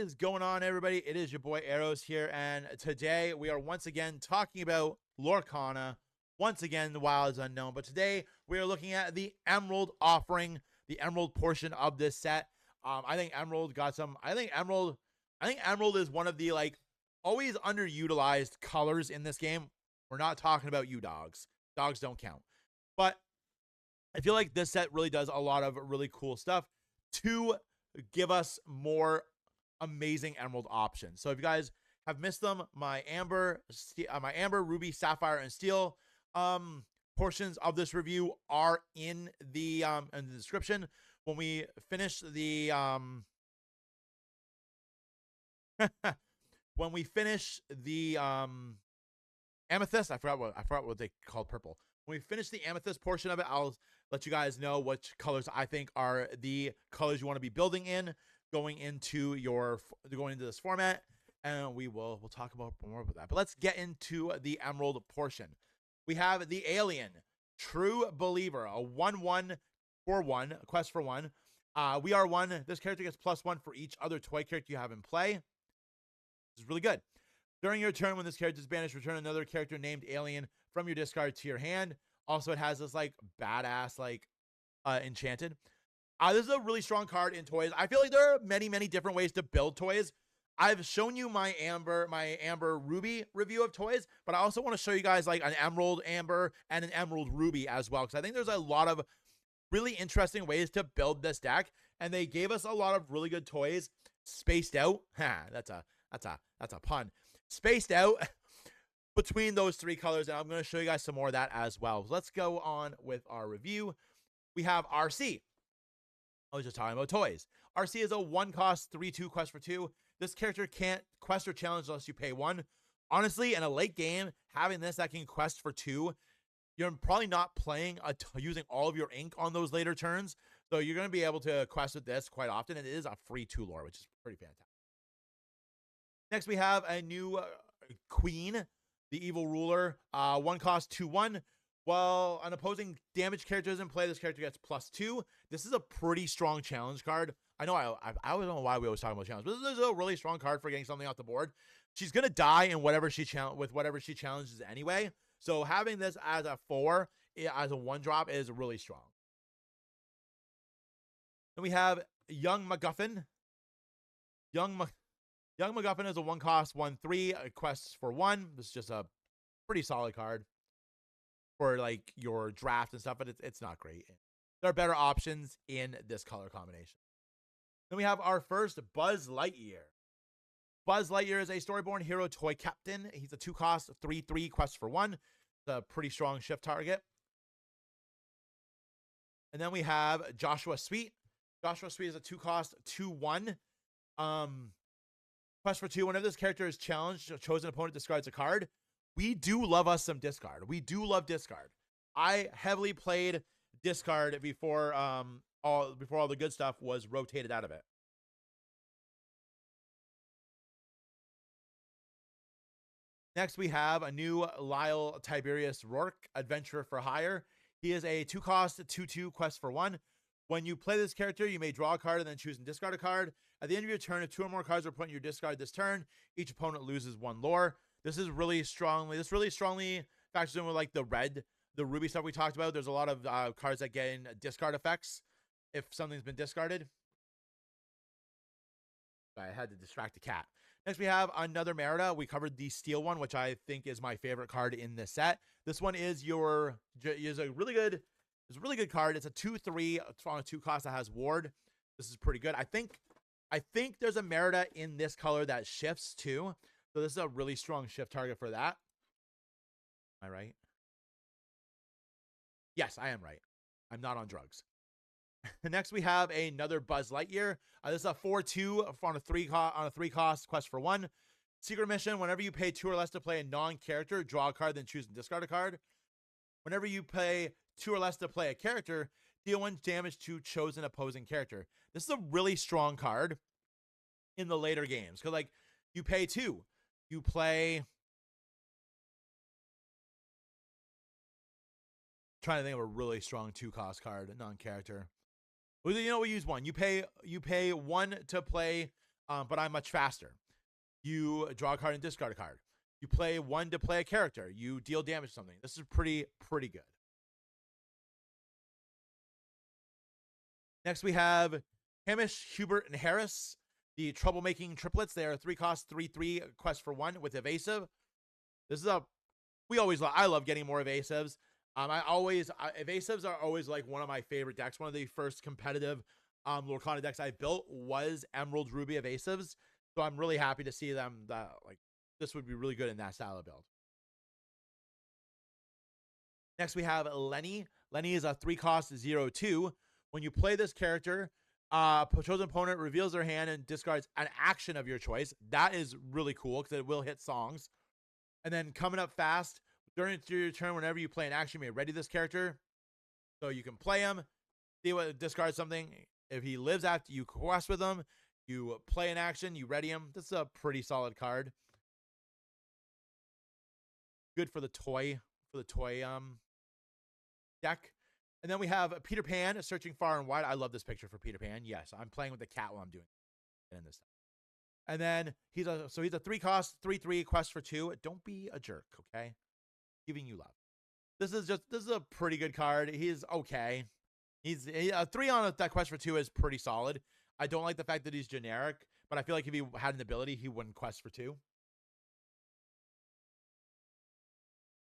is going on, everybody? It is your boy Arrows here, and today we are once again talking about Lorcana. Once again, the wild is unknown, but today we are looking at the Emerald offering, the Emerald portion of this set. I think Emerald got some. I think Emerald is one of the always underutilized colors in this game. We're not talking about you dogs. Dogs don't count, but I feel like this set really does a lot of really cool stuff to give us more amazing Emerald options. So if you guys have missed them, my Amber, Ruby, Sapphire, and Steel portions of this review are in the description. When we finish the when we finish the Amethyst, I forgot what they called purple. When we finish the Amethyst portion of it, I'll let you guys know which colors I think are the colors you want to be building in going into this format, and we'll talk about more about that. But let's get into the Emerald portion. We have the Alien, True Believer, a 1/1 for 1, a quest for 1. We are 1. This character gets +1 for each other toy character you have in play. This is really good. During your turn, when this character is banished, return another character named Alien from your discard to your hand. Also, it has this badass enchanted. This is a really strong card in toys. I feel like there are many different ways to build toys. I've shown you my Amber Ruby review of toys, but I also want to show you guys an Emerald Amber and an Emerald Ruby as well, because I think there's a lot of really interesting ways to build this deck, and they gave us a lot of really good toys spaced out. That's a pun. Spaced out between those three colors, and I'm going to show you guys some more of that as well. So let's go on with our review. We have RC. I was just talking about toys. RC is a 1-cost 3/2 quest for 2. This character can't quest or challenge unless you pay 1. Honestly, in a late game, having this that can quest for 2, you're probably not playing using all of your ink on those later turns, so you're going to be able to quest with this quite often, and it is a free 2 lore, which is pretty fantastic. Next, we have a new Queen, the Evil Ruler, 1-cost 2/1. While an opposing damage character is in play, this character gets +2. This is a pretty strong challenge card. I know I don't know why we always talk about challenge, but this is a really strong card for getting something off the board. She's gonna die in whatever she challenges anyway. So having this as a 4, as a 1-drop, is really strong. Then we have Young MacGuffin. Young MacGuffin is a 1-cost 1/3 quests for 1. This is just a pretty solid card for your draft and stuff, but it's not great. There are better options in this color combination. Then we have our first Buzz Lightyear. Buzz Lightyear is a Storyborn Hero toy captain. He's a 2-cost 3/3 quest for 1. It's a pretty strong shift target. And then we have Joshua Sweet. Joshua Sweet is a 2-cost 2/1 quest for 2. Whenever this character is challenged, a chosen opponent discards a card. We do love us some discard. We do love discard. I heavily played discard before all the good stuff was rotated out of it. Next, we have a new Lyle Tiberius Rourke, Adventurer for Hire. He is a 2-cost 2/2 quest for 1. When you play this character, you may draw a card and then choose and discard a card. At the end of your turn, if 2 or more cards are put in your discard this turn, each opponent loses 1 lore. This really strongly factors in with the Ruby stuff we talked about. There's a lot of cards that get in discard effects if something's been discarded. I had to distract the cat. Next, we have another Merida. We covered the Steel one, which I think is my favorite card in this set. This one is a really good card. It's a 2/3 on a 2-cost that has ward. This is pretty good. I think there's a Merida in this color that shifts too. So this is a really strong shift target for that. Am I right? Yes, I am right. I'm not on drugs. Next, we have another Buzz Lightyear. This is a 4/2 on a 3-cost quest for 1. Secret mission: whenever you pay 2 or less to play a non-character, draw a card, then choose and discard a card. Whenever you pay 2 or less to play a character, deal 1 damage to chosen opposing character. This is a really strong card in the later games, because you pay 2, you play. Trying to think of a really strong 2-cost card, non-character. You know, we use 1. You pay 1 to play but I'm much faster. You draw a card and discard a card. You play one to play a character. You deal damage to something. This is pretty good. Next, we have Hamish, Hubert, and Harris, the troublemaking triplets. They are 3-cost, 3/3 quest for 1 with evasive. This is I love getting more evasives. Evasives are always like one of my favorite decks. One of the first competitive Lorcana decks I built was Emerald Ruby evasives. So I'm really happy to see them. This would be really good in that style of build. Next, we have Lenny. Lenny is a 3-cost 0/2. When you play this character, chosen opponent reveals their hand and discards an action of your choice. That is really cool because it will hit songs. And then coming up fast, during your turn, whenever you play an action, you may ready this character. So you can play him, see what discard something. If he lives after you quest with him, you play an action, you ready him. This is a pretty solid card. Good for the toy deck. And then we have Peter Pan searching far and wide. I love this picture for Peter Pan. Yes, I'm playing with the cat while I'm doing it in this stuff. And then he's a 3-cost 3/3 quest for 2. Don't be a jerk, okay? Giving you love. This is a pretty good card. He's okay. He's a 3 on that quest for 2 is pretty solid. I don't like the fact that he's generic, but I feel like if he had an ability, he wouldn't quest for 2.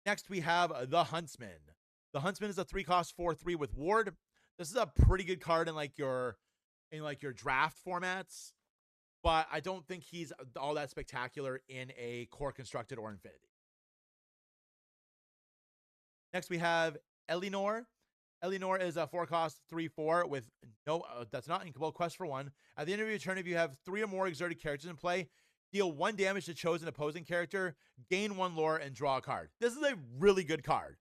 Next, we have the Huntsman. The Huntsman is a 3-cost 4/3 with Ward. This is a pretty good card in your draft formats, but I don't think he's all that spectacular in a core constructed or Infinity. Next, we have Elinor. Elinor is a 4-cost 3/4 with no, that's not inkable, quest for 1. At the end of your turn, if you have 3 or more exerted characters in play, deal 1 damage to chosen opposing character, gain 1 lore, and draw a card. This is a really good card.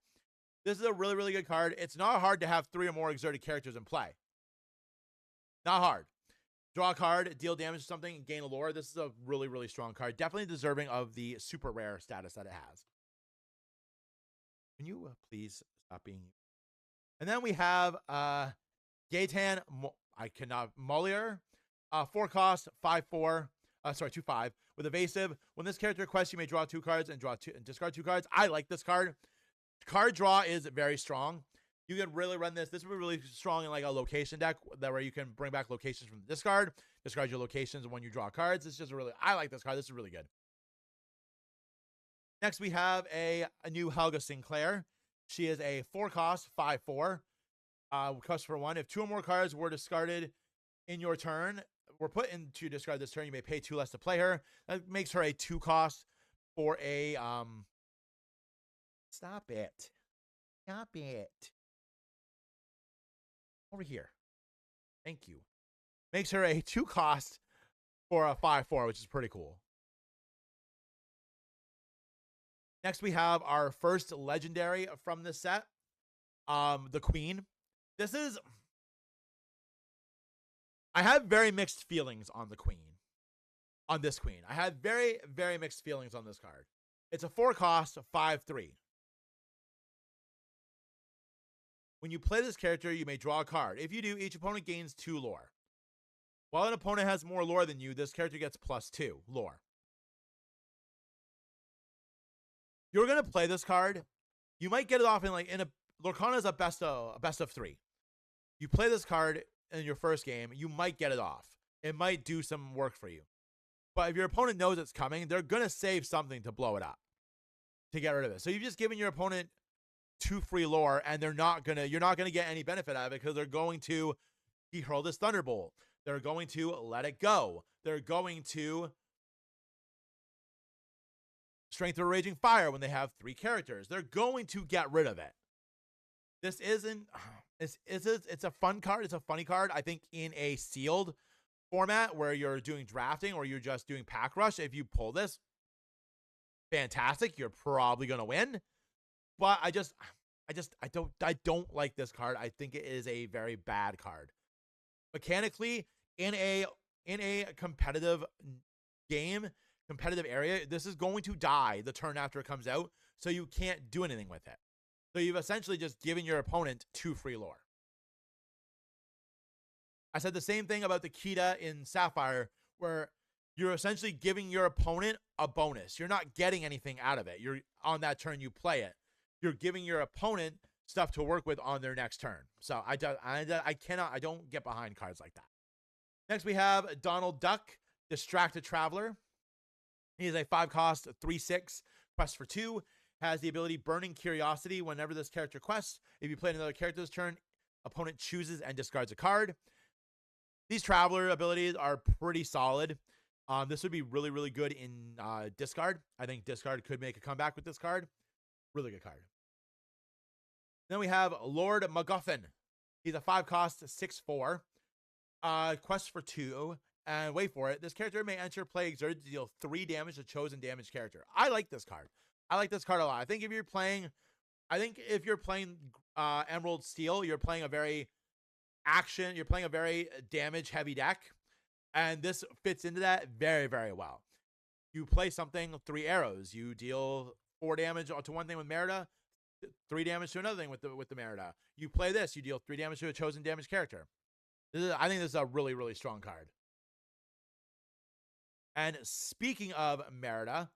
This is a really, really good card. It's not hard to have 3 or more exerted characters in play. Not hard. Draw a card, deal damage to something, and gain a lore. This is a really, really strong card. Definitely deserving of the super rare status that it has. Can you please stop being... And then we have Gaetan, Molier, 4-cost 5/4. 2/5 with evasive. When this character requests, you may draw 2 cards and discard 2 cards. I like this card. Card draw is very strong. You can really run this. This would be really strong in like a location deck where you can bring back locations from the discard your locations when you draw cards. It's just I like this card. This is really good. Next, we have a new Helga Sinclair. She is a 4-cost 5/4. Cost for 1. If 2 or more cards were discarded in your turn, were put into discard this turn, you may pay 2 less to play her. That makes her a 2-cost for a Stop it. Over here. Thank you. Makes her a 2-cost for a 5/4, which is pretty cool. Next, we have our first legendary from this set, the Queen. I have very mixed feelings on the Queen. On this Queen. I have very, very mixed feelings on this card. It's a 4-cost 5/3. When you play this character, you may draw a card. If you do, each opponent gains 2 lore. While an opponent has more lore than you, this character gets +2 lore. You're going to play this card. You might get it off in Lorcana is a best of 3. You play this card in your first game, you might get it off. It might do some work for you. But if your opponent knows it's coming, they're going to save something to blow it up, to get rid of it. So you've just given your opponent 2 free lore, and you're not going to get any benefit out of it because they're going to hurl this Thunderbolt. They're going to let it go. They're going to Strength of a Raging Fire when they have 3 characters. They're going to get rid of it. It's a fun card. It's a funny card. I think in a sealed format where you're doing drafting or you're just doing pack rush, if you pull this, fantastic. You're probably going to win. But I don't like this card. I think it is a very bad card. Mechanically, in a competitive game, competitive area, this is going to die the turn after it comes out, so you can't do anything with it. So you've essentially just given your opponent 2 free lore. I said the same thing about the Kita in Sapphire, where you're essentially giving your opponent a bonus. You're not getting anything out of it. You're on that turn you play it. You're giving your opponent stuff to work with on their next turn. So I don't get behind cards like that. Next we have Donald Duck, Distracted Traveler. He is a 5-cost 3/6 quest for 2. Has the ability Burning Curiosity. Whenever this character quests, if you play another character this turn, opponent chooses and discards a card. These Traveler abilities are pretty solid. This would be really, really good in discard. I think discard could make a comeback with this card. Really good card. Then we have Lord MacGuffin. He's a 5-cost 6/4. Quest for 2. And wait for it. This character may enter play exerted to deal 3 damage to chosen damage character. I like this card. I like this card a lot. I think if you're playing Emerald Steel, you're playing a very damage heavy deck. And this fits into that very, very well. You play something, 3 arrows. You deal 4 damage to one thing with Merida, 3 damage to another thing with the Merida. You play this, you deal 3 damage to a chosen damage character. I think this is a really, really strong card. And speaking of Merida,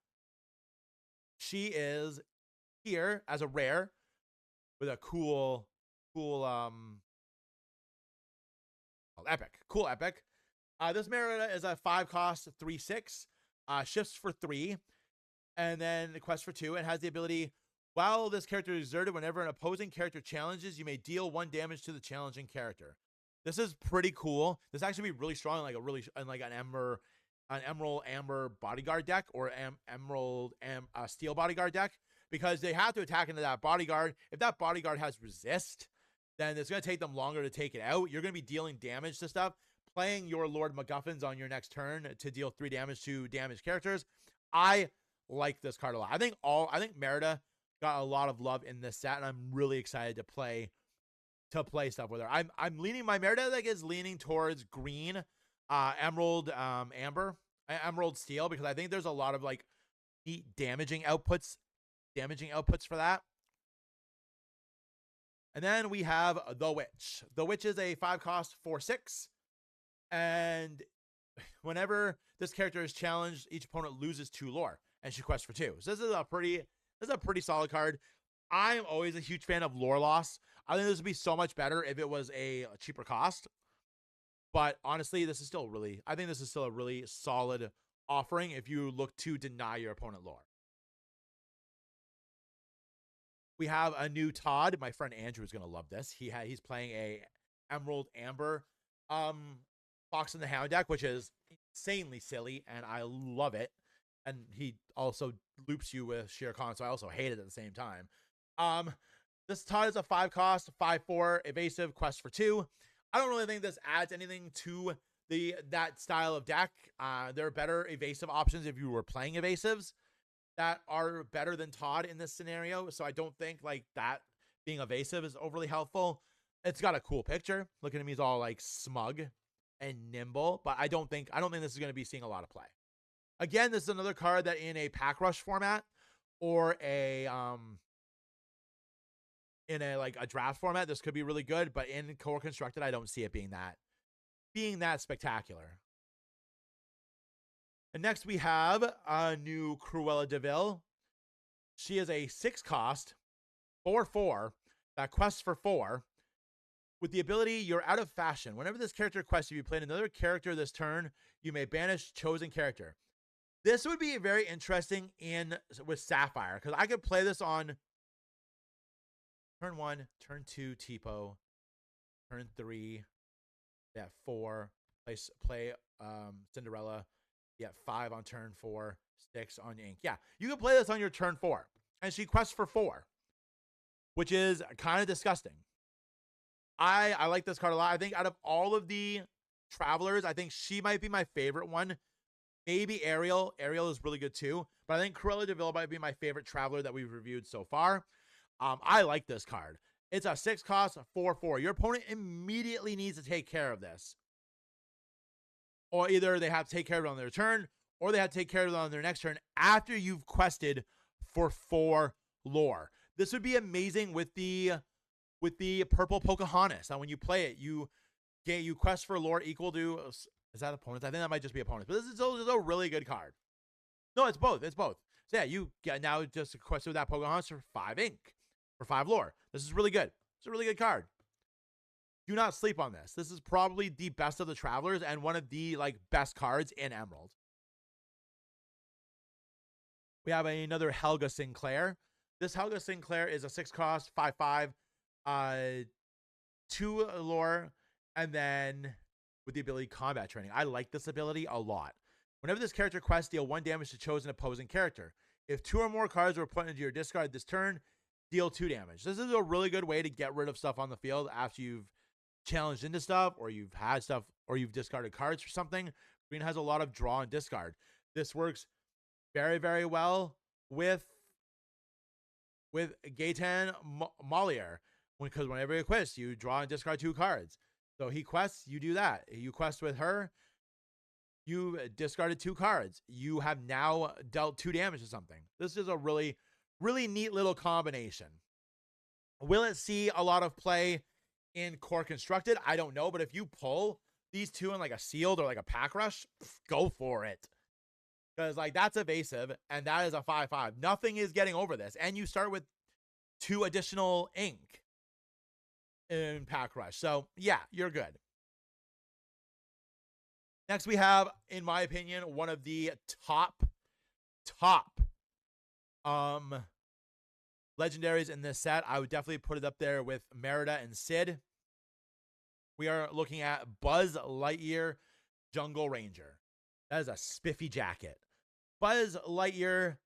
she is here as a rare with a cool epic. Cool epic. This Merida is a 5-cost 3/6. Shifts for 3. And then the quest for 2. And has the ability, while this character is exerted, whenever an opposing character challenges, you may deal 1 damage to the challenging character. This is pretty cool. This actually be really strong, like an Emerald Amber bodyguard deck or Emerald Steel bodyguard deck, because they have to attack into that bodyguard. If that bodyguard has resist, then it's going to take them longer to take it out. You're going to be dealing damage to stuff. Playing your Lord MacGuffins on your next turn to deal 3 damage to damaged characters. I like this card a lot. I think Merida got a lot of love in this set, and I'm really excited to play stuff with her. I'm leaning, my Merida deck is leaning towards green, Emerald Emerald Steel, because I think there's a lot of like neat damaging outputs for that. And then we have the Witch. The Witch is a 5-cost 4/6. And whenever this character is challenged, each opponent loses 2 lore, and she quests for 2. So this is a pretty solid card. I'm always a huge fan of lore loss. I think this would be so much better if it was a cheaper cost. But honestly, I think this is still a really solid offering if you look to deny your opponent lore. We have a new Todd. My friend Andrew is going to love this. He's playing a Emerald Amber Fox and the Hound deck, which is insanely silly, and I love it. And he also loops you with Shere Khan, so I also hate it at the same time. This Todd is a 5-cost 5/4 evasive quest for 2. I don't really think this adds anything to that style of deck. There are better evasive options if you were playing evasives that are better than Todd in this scenario. So I don't think like that being evasive is overly helpful. It's got a cool picture. Looking at me, he's all like smug and nimble, but I don't think this is going to be seeing a lot of play. Again, this is another card that in a pack rush format or in a draft format, this could be really good, but in core constructed, I don't see it being that spectacular. And next we have a new Cruella de Vil. She is a 6-cost 4/4 that quests for 4. With the ability, you're out of fashion. Whenever this character quests, if you play another character this turn, you may banish chosen character. This would be very interesting with Sapphire, because I could play this on turn 1, turn 2, Tipo, turn 3, yeah, 4, play Cinderella, yeah, 5 on turn 4, 6 on Ink. Yeah, you can play this on your turn 4, and she quests for 4, which is kind of disgusting. I like this card a lot. I think out of all of the Travelers, I think she might be my favorite one. Maybe Ariel. Ariel is really good too. But I think Cruella de Vil might be my favorite Traveler that we've reviewed so far. I like this card. It's a 6-cost 4/4. Your opponent immediately needs to take care of this. Or either they have to take care of it on their turn, or they have to take care of it on their next turn after you've quested for 4 lore. This would be amazing with the purple Pocahontas. Now, when you play it, you quest for lore equal to Is that opponents? I think that might just be opponents. But this is a really good card. No, it's both. It's both. So yeah, you get now just a quest with that Pocahontas for 5 ink. For 5 lore. This is really good. It's a really good card. Do not sleep on this. This is probably the best of the Travelers and one of the best cards in Emerald. We have another Helga Sinclair. This Helga Sinclair is a 6 cost, 5/5, 2 lore, and then with the ability combat training. I like this ability a lot. Whenever this character quests, deal 1 damage to chosen opposing character. If 2 or more cards were put into your discard this turn, deal 2 damage. This is a really good way to get rid of stuff on the field after you've challenged into stuff, or you've had stuff, or you've discarded cards for something. Green has a lot of draw and discard. This works very, very well with Gaetan Moliere, because whenever you quest, you draw and discard 2 cards. So he quests, you do that. You quest with her, you discarded 2 cards. You have now dealt 2 damage to something. This is a really, really neat little combination. Will it see a lot of play in Core Constructed? I don't know, but if you pull these 2 in a sealed or a pack rush, go for it. Because that's evasive, and that is a 5/5. Nothing is getting over this. And you start with 2 additional ink in pack rush. So yeah, you're good. Next we have, in my opinion, one of the top legendaries in this set. I would definitely put it up there with Merida and Sid. We are looking at Buzz Lightyear Jungle Ranger. That is a spiffy jacket. Buzz Lightyear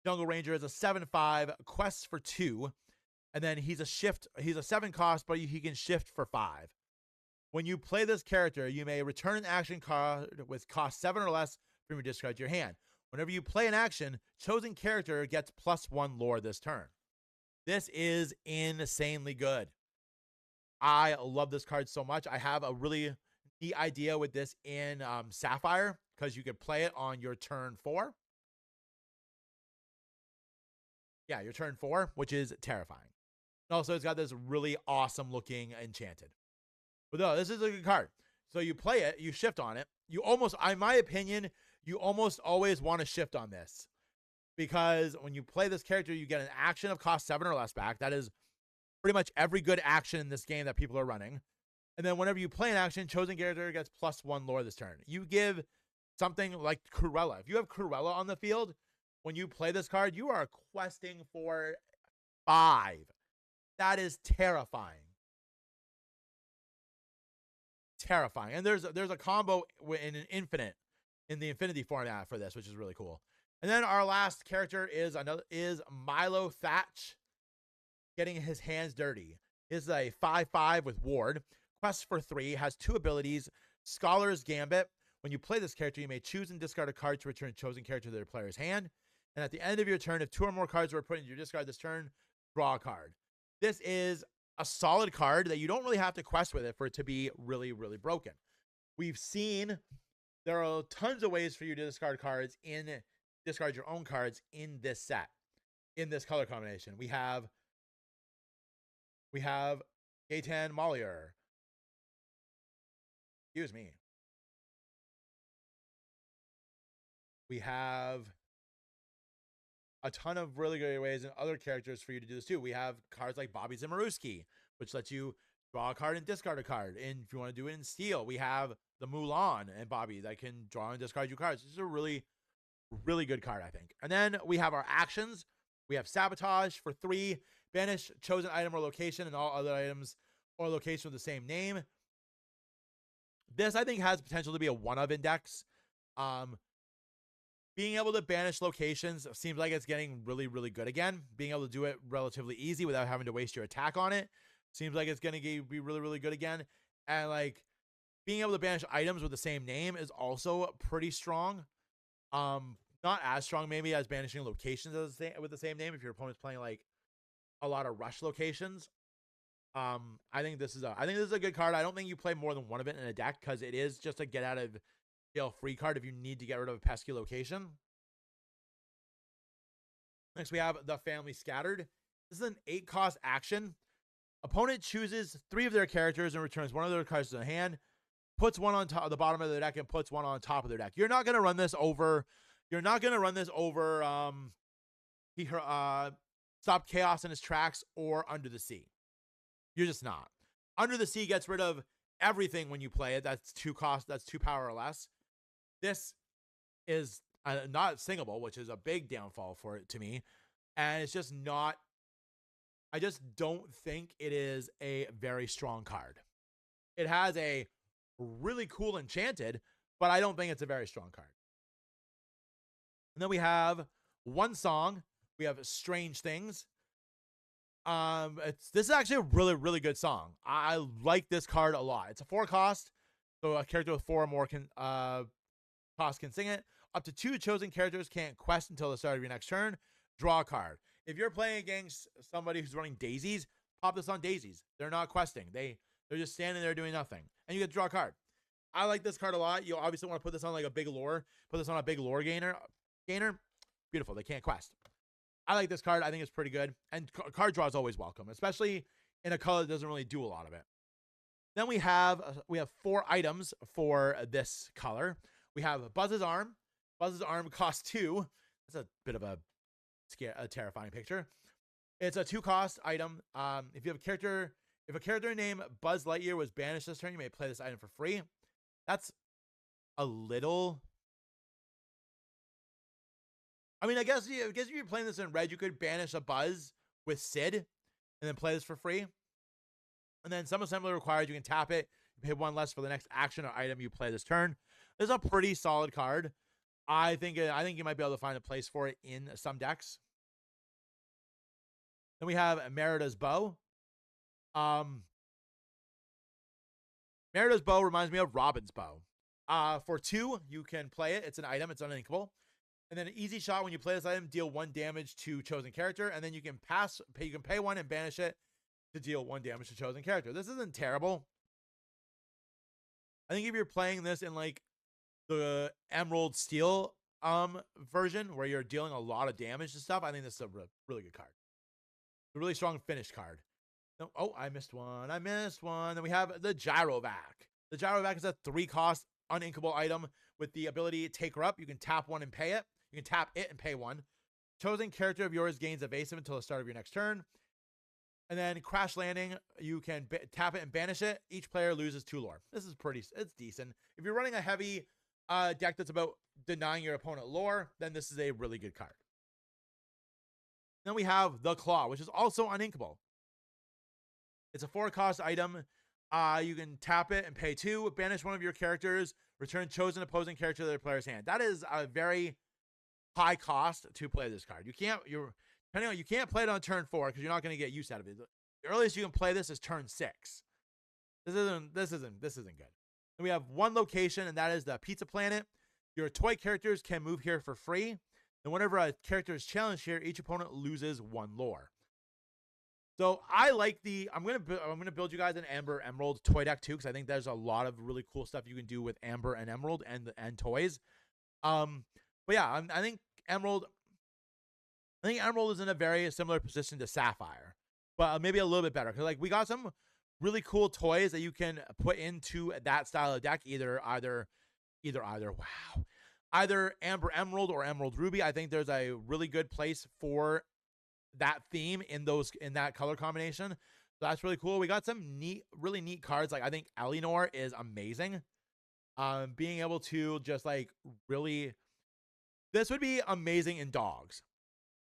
Jungle Ranger is a 7/5, quests for 2, and then he's a 7 cost, but he can shift for 5. When you play this character, you may return an action card with cost 7 or less from your discard to your hand. Whenever you play an action, chosen character gets +1 lore this turn. This is insanely good. I love this card so much. I have a really neat idea with this in Sapphire, because you could play it on your turn 4. Yeah, your turn 4, which is terrifying. And also, it's got this really awesome looking enchanted. But no, this is a good card. So you play it, you shift on it. You almost, in my opinion, you almost always want to shift on this. Because when you play this character, you get an action of cost 7 or less back. That is pretty much every good action in this game that people are running. And then whenever you play an action, chosen character gets +1 lore this turn. You give something like Cruella. If you have Cruella on the field, when you play this card, you are questing for 5. That is terrifying. Terrifying. And there's a combo in the Infinity format for this, which is really cool. And then our last character is Milo Thatch, getting his hands dirty. This is a 5/5 with Ward. Quest for 3, has 2 abilities. Scholar's Gambit. When you play this character, you may choose and discard a card to return a chosen character to their player's hand. And at the end of your turn, if 2 or more cards were put into your discard this turn, draw a card. This is a solid card that you don't really have to quest with it for it to be really, really broken. We've seen there are tons of ways for you to discard your own cards in this set, in this color combination. We have Gaetan Moliere. Excuse me. We have a ton of really great ways and other characters for you to do this too. We have cards like Bobby Zimmerowski, which lets you draw a card and discard a card. And if you want to do it in Steel, we have the Mulan and Bobby that can draw and discard you cards. This is a really, really good card, I think. And then we have our actions. We have Sabotage for 3, banish chosen item or location and all other items or location with the same name. This, I think, has potential to be a one-of index. Being able to banish locations seems like it's getting really, really good again. Being able to do it relatively easy without having to waste your attack on it seems like it's going to be really, really good again. And being able to banish items with the same name is also pretty strong. Not as strong maybe as banishing locations with the same name if your opponent's playing a lot of rush locations. I think this is a good card. I don't think you play more than one of it in a deck because it is just a get out of jail free card if you need to get rid of a pesky location. Next we have the Family Scattered. This is an 8-cost action. Opponent chooses 3 of their characters and returns one of their cards to their hand. puts one on top of the bottom of the deck and puts one on top of their deck. You're not going to run this over. You're not going to run this over Stop Chaos in his tracks or Under the Sea. You're just not. Under the Sea gets rid of everything when you play it. That's 2 cost. That's 2 power or less. This is not singable, which is a big downfall for it to me. And it's just not. I just don't think it is a very strong card. It has a really cool enchanted, but I don't think it's a very strong card. And then we have one song. We have Strange Things. This is actually a really, really good song. I like this card a lot. It's a 4 cost, so a character with 4 or more cost can sing it. Up to 2 chosen characters can't quest until the start of your next turn. Draw a card. If you're playing against somebody who's running daisies, pop this on daisies. They're not questing. They're just standing there doing nothing, and you get to draw a card. I like this card a lot. You obviously want to put this on like a big lore. Put this on a big lore gainer. Beautiful. They can't quest. I like this card. I think it's pretty good. And card draw is always welcome, especially in a color that doesn't really do a lot of it. Then we have 4 items for this color. We have Buzz's Arm. Buzz's Arm costs 2. That's a bit of a terrifying picture. It's a 2 cost item. If a character named Buzz Lightyear was banished this turn, you may play this item for free. That's a little. I mean, I guess if you're playing this in red, you could banish a Buzz with Sid and then play this for free. And then some assembly required, you can tap it, you pay 1 less for the next action or item you play this turn. This is a pretty solid card. I think you might be able to find a place for it in some decks. Then we have Merida's Bow. Merida's Bow reminds me of Robin's Bow. For 2, you can play it. It's an item. It's uninkable. And then an easy shot when you play this item, deal 1 damage to chosen character, and then you can pay 1 and banish it to deal 1 damage to chosen character. This isn't terrible. I think if you're playing this in like the Emerald Steel version where you're dealing a lot of damage and stuff, I think this is a really good card. A really strong finish card. Oh, I missed one. Then we have the Gyrovac. The Gyrovac is a 3 cost uninkable item with the ability to take her up. You can tap 1 and pay it. You can tap it and pay 1. Chosen character of yours gains evasive until the start of your next turn. And then Crash Landing, you can tap it and banish it. Each player loses 2 lore. This is it's decent. If you're running a heavy deck that's about denying your opponent lore, then this is a really good card. Then we have the Claw, which is also uninkable. It's a 4 cost item. You can tap it and pay 2, banish 1 of your characters, return chosen opposing character to their player's hand. That is a very high cost to play this card. You can't play it on turn 4 because you're not going to get use out of it. The earliest you can play this is turn 6. This isn't good. And we have 1 location, and that is the Pizza Planet. Your toy characters can move here for free. And whenever a character is challenged here, each opponent loses 1 lore. So I like I'm gonna build you guys an Amber Emerald toy deck too, because I think there's a lot of really cool stuff you can do with Amber and Emerald and toys. But yeah, I think Emerald is in a very similar position to Sapphire, but maybe a little bit better because like we got some really cool toys that you can put into that style of deck. Either Amber Emerald or Emerald Ruby. I think there's a really good place for that theme in that color combination. So that's really cool. We got some really neat cards. Like I think Eleanor is amazing. Being able to just like really, this would be amazing in dogs.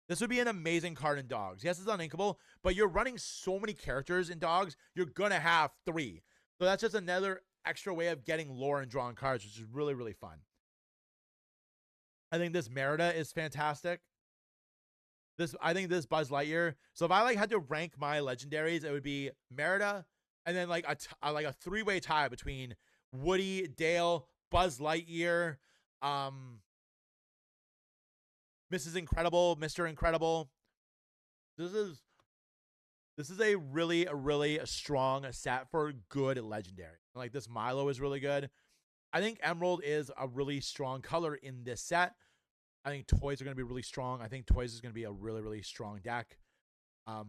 This would be an amazing card in dogs. Yes, it's uninkable, but you're running so many characters in dogs, you're gonna have 3. So that's just another extra way of getting lore and drawing cards, which is really, really fun. I think this Merida is fantastic. I think this Buzz Lightyear. So if I had to rank my legendaries, it would be Merida, and then like a 3-way tie between Woody, Dale, Buzz Lightyear, Mrs. Incredible, Mr. Incredible. This is a really strong set for good legendary. Like this Milo is really good. I think Emerald is a really strong color in this set. I think toys are going to be really strong. I think toys is going to be a really, really strong deck. I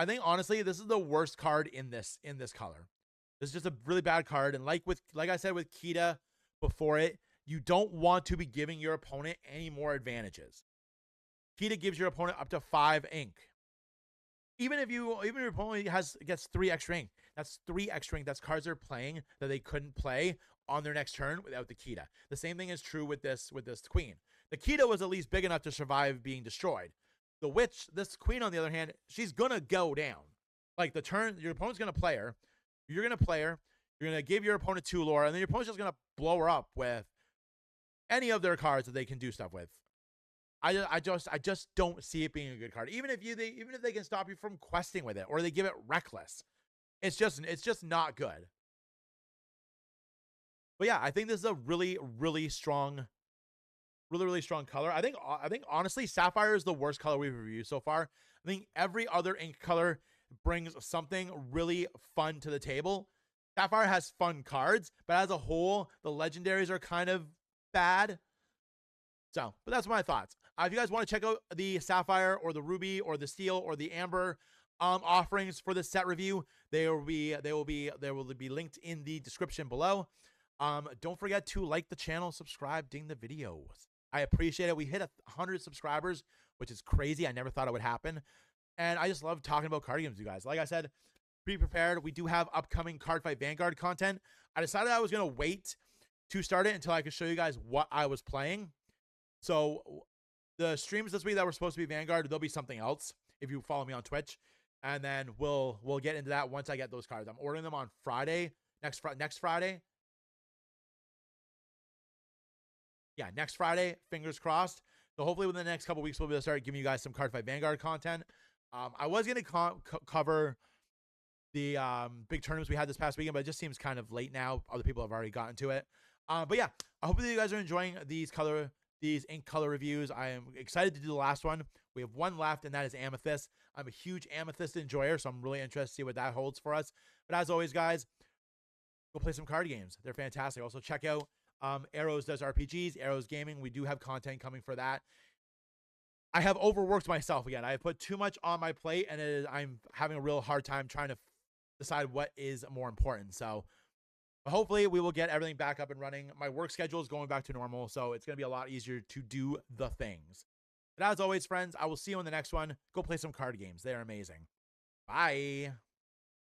think honestly, this is the worst card in this color. This is just a really bad card. And like I said with Kita before it, you don't want to be giving your opponent any more advantages. Kita gives your opponent up to 5 ink. Even if your opponent gets 3 extra ink, that's 3 extra ink. That's cards they're playing that they couldn't play on their next turn without the Kita. The same thing is true with this queen. The Kita was at least big enough to survive being destroyed. The witch, this queen on the other hand, she's gonna go down. Like the turn, your opponent's gonna play her. You're gonna play her. You're gonna give your opponent 2 lore, and then your opponent's just gonna blow her up with any of their cards that they can do stuff with. I just don't see it being a good card. Even if they can stop you from questing with it, or they give it reckless, it's just not good. But yeah, I think this is a really strong color. I think honestly, Sapphire is the worst color we've reviewed so far. I think every other ink color brings something really fun to the table. Sapphire has fun cards, but as a whole, the legendaries are kind of bad. So, but that's my thoughts. If you guys want to check out the Sapphire or the Ruby or the Steel or the Amber offerings for the set review, they will be linked in the description below. Don't forget to like the channel, subscribe, ding the videos. I appreciate it. We hit 100 subscribers, which is crazy. I never thought it would happen. And I just love talking about card games with you guys. Like I said, be prepared. We do have upcoming Cardfight Vanguard content. I decided I was going to wait to start it until I could show you guys what I was playing. So the streams this week that were supposed to be Vanguard, there'll be something else if you follow me on Twitch. And then we'll get into that once I get those cards. I'm ordering them on Friday, next Friday. Yeah, next Friday, fingers crossed. So hopefully within the next couple weeks, we'll be able to start giving you guys some Cardfight Vanguard content. I was going to cover the big tournaments we had this past weekend, but it just seems kind of late now. Other people have already gotten to it. But yeah, I hope that you guys are enjoying these ink color reviews. I am excited to do the last one. We have one left, and that is Amethyst. I'm a huge Amethyst enjoyer, so I'm really interested to see what that holds for us. But as always, guys, go play some card games. They're fantastic. Also, check out Arrows Does RPGs, Arrows Gaming. We do have content coming for that. I have overworked myself again. I have put too much on my plate, and I'm having a real hard time trying to decide what is more important. So hopefully we will get everything back up and running. My work schedule is going back to normal, so it's going to be a lot easier to do the things. But as always, friends, I will see you in the next one. Go play some card games. They're amazing. Bye.